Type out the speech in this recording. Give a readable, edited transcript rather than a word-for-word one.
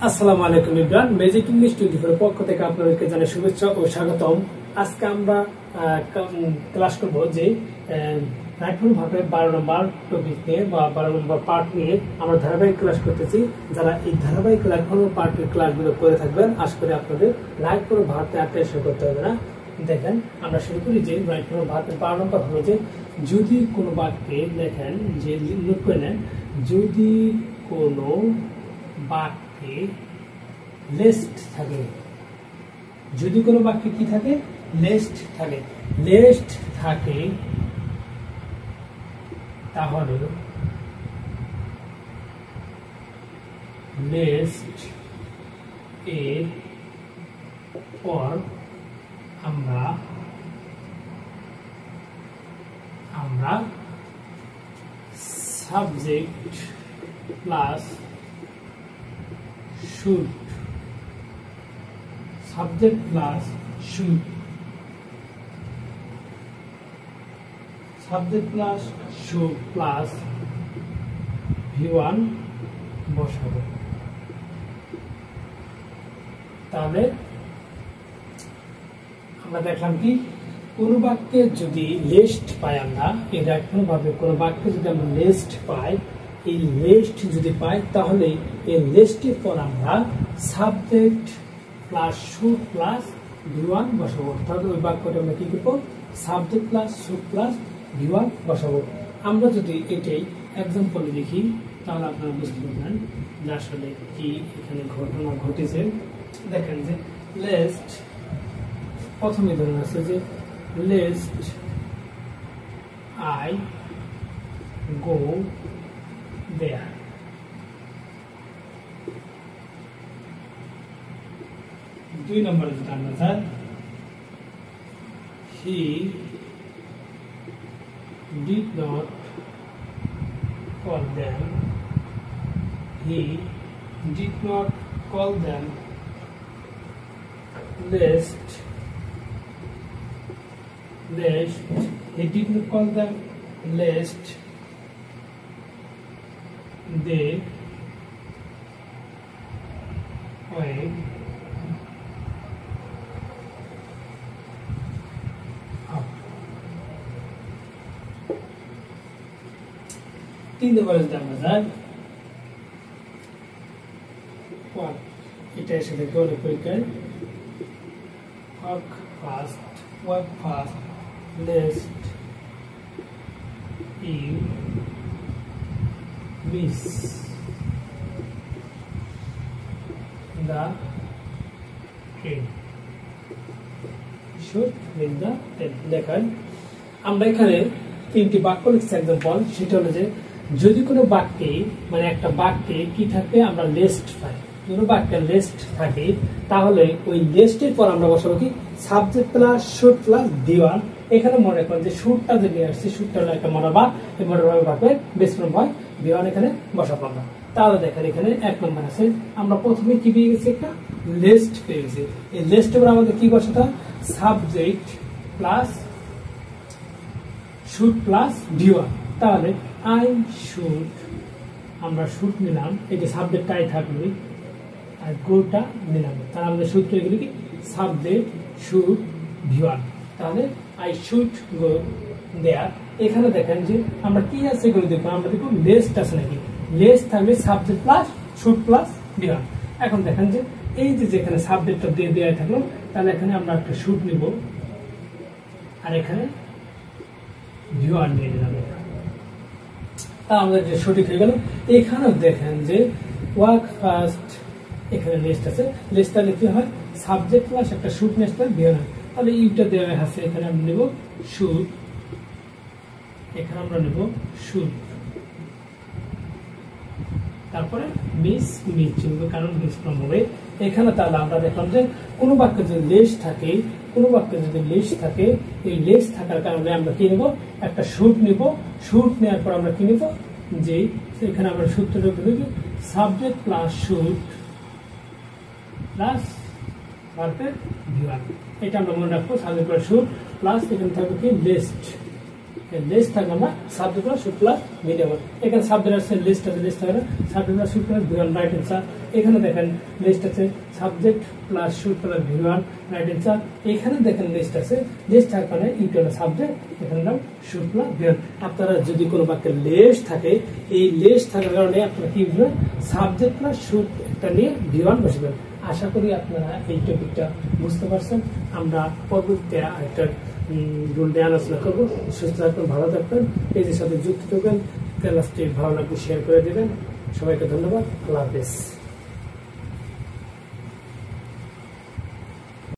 আসসালামু আলাইকুম Imran magic English 24 এর পক্ষ থেকে আপনাদেরকে জানাই শুভেচ্ছা ও স্বাগতম। আজকে আমরা ক্লাস করব যে রাইটফুল ভাবে 12 নম্বর টপিক নিয়ে বা 12 নম্বর পার্ট নিয়ে আমরা ধারাবাহিক ক্লাস করতেছি। যারা এই ধারাবাহিক রাইটফুল পার্টের ক্লাসগুলো করে থাকবেন আশা করি আপনাদের রাইটফুল ভাবে আত্মীয় করতে হবে না। দেখেন আমরা শুরু করি যে রাইটফুল ভাবে 12 নম্বর হলো যে যদি কোনো বাক্যে দেখেন যে নোট করে নেন, যদি কোনো বাক্যে লেস্ট থাকে, যদি কোনো বাক্যে কি থাকে, লেস্ট থাকে, লেস্ট থাকে তাহলে লেস্ট এর পর আমরা subject plus should, subject plus should, subject plus should plus V1 বসাবো। তাহলে আমরা দেখলাম কি কোন বাক্যে যদি লিস্ট পাই, আমরা এটা কোনোভাবে কোনো বাক্যে যদি আমরা লিস্ট পাই, এই লিস্ট যদি পাই তাহলে এই লিস্টের পর আমরা subject plus should plus V1 বসাবো। অর্থাৎ ওই বাক্যটা আমরা কি করবো, subject plus should plus V1 বসাবো। আমরা যদি এটাই এক্সাম্পলে দেখি তাহলে আপনারা বুঝতে পারবেন যে আসলে কি এখানে ঘটনা ঘটেছে। দেখেন যে লিস্ট প্রথমে ধরে আছে যে লিস্ট আই গো there, দুই নম্বরে যেটা আমরা sir he did not call them, he did not call them lest, he did not call them lest they went up. 3 নম্বর যেটা আমরা স্যার এটা এসে দেখে অনেক পরীক্ষায় work fast lest you miss the train, should miss the train। দেখেন আমরা এখানে তিনটি বাক্য লিখছি এক্সাম্পল, সেটা হলো যে যদি কোনো বাক্যে মানে একটা বাক্যে কি থাকে, আমরা লিস্ট পাই, কোনো বাক্যে লিস্ট থাকে তাহলে ওই লিস্টের পর আমরা বসাবো কি subject plus should plus V1। এখানে মনে রাখবেন যে শুডটা যে নিয়ে আসছে, শুডটা হলো একটা মডাল ভার্ব, এই মডাল ভার্বের ভাবে বেস ফর্ম হয় V1 এখানে বসাবো আমরা। তাহলে দেখেন এখানে 1 নম্বর আছে, আমরা প্রথমে কি পেয়ে গেছি, একটা লিস্ট পেয়ে গেছি। এই লিস্টের পর আমাদের কি বসাতে হয়, subject plus should plus V1। তাহলে আই শুড, আমরা শুড নিলাম, এই যে সাবজেক্ট আই থাকবে আর গোটা নিলাম, তাহলে আমাদের সূত্র এগুলি কি সাবজেক্ট শুড V1। তাহলে আই শুড গো দেয়ার। এখানে দেখেন যে আমরা কি আছে এগুলো দেখবো, আমরা দেখবো লিস্ট আছে নাকি, লিস্ট থাকবে subject plus should plus V1। এখন দেখেন যে এই যে যেখানে সাবজেক্টটা দিয়ে দেওয়া থাকলো, তাহলে এখানে আমরা একটা শুড নিব আর এখানে V1 নিয়ে নিলাম, তা আমাদের যে সঠিক হয়ে গেল। এখানেও দেখেন যে ওয়ার্ক ফার্স্ট, এখানে লিস্ট আছে, লিস্ট তাহলে কি হয় সাবজেক্ট প্লাস একটা শুড নেস্ট V1। তাহলে ইউটা দেওয়া আছে, এখানে আমরা নেব শুড, এখানে আমরা নেব শুড, তারপরে মিস চলবে কারণ মিস ফর্ম হবে এখানে। তাহলে আমরা দেখলাম যে কোনো বাক্যে যদি লিস্ট থাকে, কোনো বাক্যে যদি লিস্ট থাকে, এই লিস্ট থাকার কারণে আমরা কি নেব, একটা শুড নিব, শুড নেওয়ার পর আমরা কি নেব, যে এখানে আমরা সূত্রটা বলি সাবজেক্ট প্লাস শুড প্লাস ভার্বের V1। এটা আমরা মনে রাখবো, সাবজেক্ট প্লাস শুড প্লাস এখানে থাকবে কি লিস্ট, লেস থাকবে আমরা subject plus should plus medium. এখানে সাবজেক্ট আছে লিস্ট আছে, লিস্ট থাকবে subject plus should plus V1 right answer. এখানে দেখেন লিস্ট আছে subject plus should plus V1 right answer. এখানে দেখেন লিস্ট আছে, লিস্ট থাকার কারণে ইকুয়াল সাবজেক্ট, এখানে নাম শুড প্লাস ভিওয়ান। আপনারা যদি কোনো বাক্যে লেস থাকে, এই লেস থাকার কারণে আপনারা কি বুঝবেন, সাবজেক্ট প্লাস শুড একটা নিয়ে ভিওয়ান বসবেন। আশা করি আপনারা এই টপিকটা বুঝতে পারছেন। আমরা পরবর্তীতে একটা রুল নিয়ে আলোচনা করবো। সুস্থ থাকবেন, ভালো থাকবেন, পেজের সাথে যুক্ত থাকবেন। ক্লাসটি ভালো লাগলে শেয়ার করে দেবেন। সবাইকে ধন্যবাদ। আল্লাহ হাফেজ।